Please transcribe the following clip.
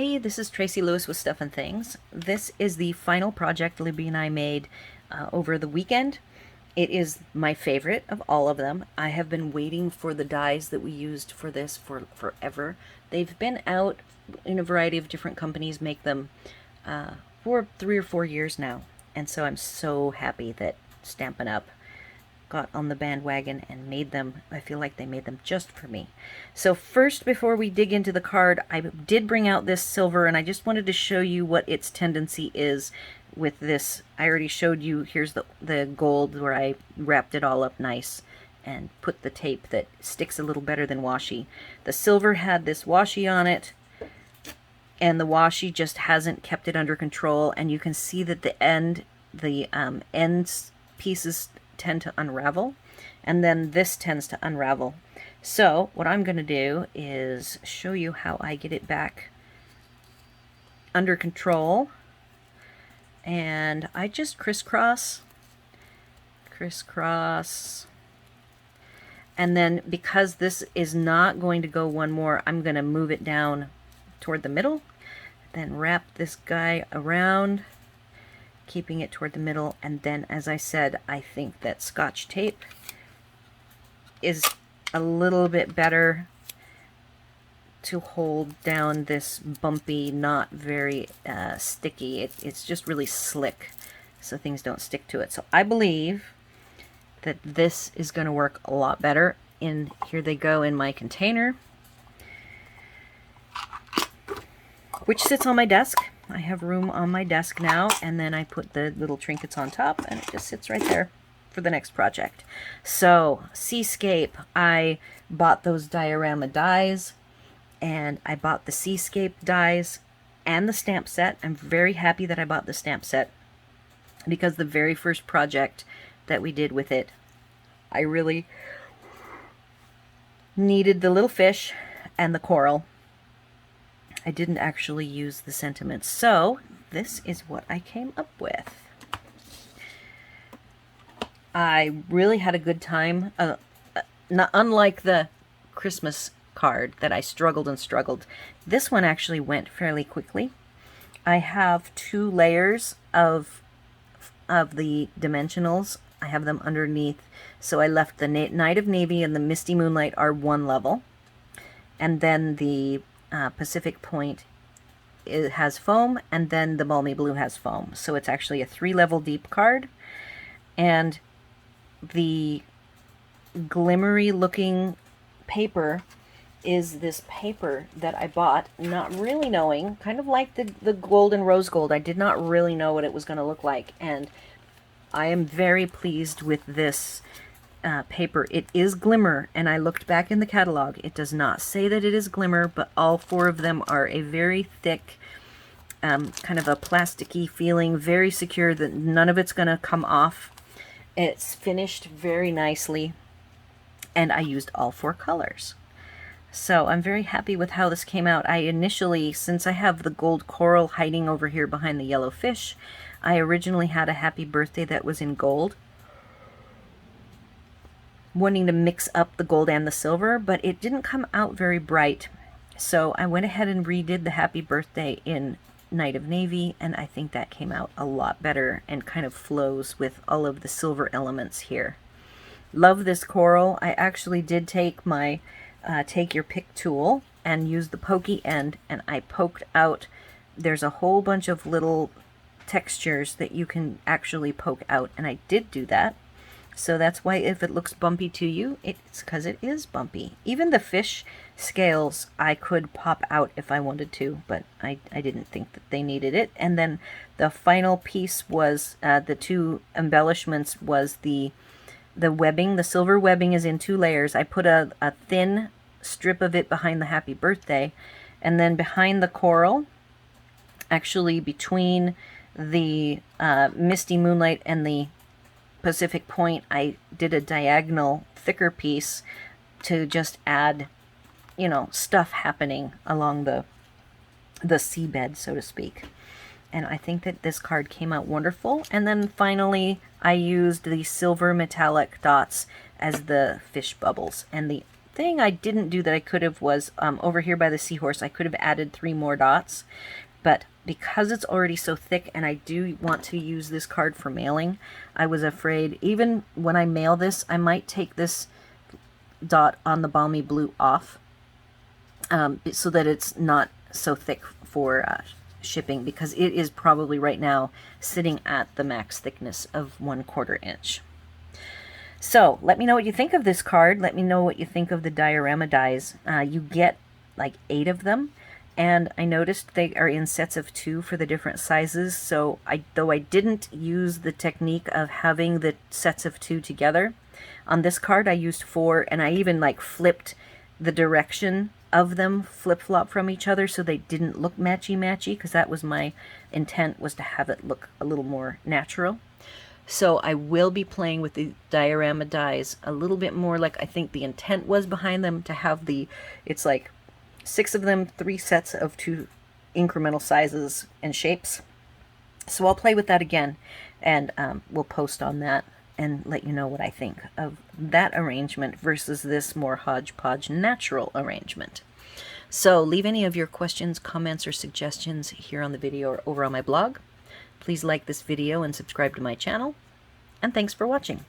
Hey, this is Tracy Lewis with Stuff and Things. This is the final project Libby and I made over the weekend. It is my favorite of all of them. I have been waiting for the dies that we used for this for forever. They've been out in a variety of different companies, make them for 3 or 4 years now. And so I'm so happy that Stampin' Up! Got on the bandwagon and made them. I feel like they made them just for me. So first, before we dig into the card, I did bring out this silver, and I just wanted to show you what its tendency is with this. I already showed you, here's the gold where I wrapped it all up nice and put the tape that sticks a little better than washi. The silver had this washi on it, and the washi just hasn't kept it under control, and you can see that the ends pieces tend to unravel, and then this tends to unravel. So what I'm going to do is show you how I get it back under control, and I just crisscross, and then because this is not going to go one more, I'm going to move it down toward the middle, then wrap this guy around, keeping it toward the middle, and then, as I said, I think that Scotch tape is a little bit better to hold down this bumpy, not very sticky. It's just really slick, so things don't stick to it. So I believe that this is going to work a lot better. And here they go in my container, which sits on my desk. I have room on my desk now, and then I put the little trinkets on top, and it just sits right there for the next project. So, Seascape, I bought those diorama dies, and I bought the Seascape dies and the stamp set. I'm very happy that I bought the stamp set, because the very first project that we did with it, I really needed the little fish and the coral. I didn't actually use the sentiments. So this is what I came up with. I really had a good time. Not unlike the Christmas card that I struggled and struggled. This one actually went fairly quickly. I have 2 layers of the dimensionals. I have them underneath. So I left the Night of Navy and the Misty Moonlight are one level. And then the Pacific Point, it has foam, and then the Balmy Blue has foam. So it's actually a 3-level deep card. And the glimmery looking paper is this paper that I bought, not really knowing, kind of like the gold and rose gold. I did not really know what it was going to look like, and I am very pleased with this paper. It is glimmer, and I looked back in the catalog. It does not say that it is glimmer, but all 4 of them are a very thick, kind of a plasticky feeling, very secure, that none of it's going to come off. It's finished very nicely, and I used all 4 colors. So I'm very happy with how this came out. I initially, since I have the gold coral hiding over here behind the yellow fish, I originally had a happy birthday that was in gold, wanting to mix up the gold and the silver, but it didn't come out very bright. So I went ahead and redid the happy birthday in Night of Navy, and I think that came out a lot better and kind of flows with all of the silver elements here. Love this coral. I actually did take my take your pick tool and use the pokey end, and I poked out. There's a whole bunch of little textures that you can actually poke out, and I did do that. So that's why if it looks bumpy to you, it's because it is bumpy. Even the fish scales I could pop out if I wanted to, but I didn't think that they needed it. And then the final piece was, the 2 embellishments was the webbing. The silver webbing is in 2 layers. I put a thin strip of it behind the happy birthday, and then behind the coral, actually between the Misty Moonlight and the Pacific Point, I did a diagonal thicker piece to just add, you know, stuff happening along the seabed, so to speak. And I think that this card came out wonderful. And then finally, I used the silver metallic dots as the fish bubbles. And thing I didn't do that I could have was over here by the seahorse, I could have added 3 more dots, but because it's already so thick and I do want to use this card for mailing, I was afraid even when I mail this, I might take this dot on the balmy blue off so that it's not so thick for shipping, because it is probably right now sitting at the max thickness of 1/4 inch. So let me know what you think of this card. Let me know what you think of the diorama dies. You get like 8 of them, and I noticed they are in sets of 2 for the different sizes. So though I didn't use the technique of having the sets of 2 together, on this card I used 4, and I even like flipped the direction of them, flip-flop from each other, so they didn't look matchy-matchy, because that was my intent, was to have it look a little more natural. So I will be playing with the diorama dies a little bit more, like I think the intent was behind them, to have it's like 6 of them, 3 sets of 2 incremental sizes and shapes. So I'll play with that again, and we'll post on that and let you know what I think of that arrangement versus this more hodgepodge natural arrangement. So leave any of your questions, comments, or suggestions here on the video or over on my blog. Please like this video and subscribe to my channel, and thanks for watching.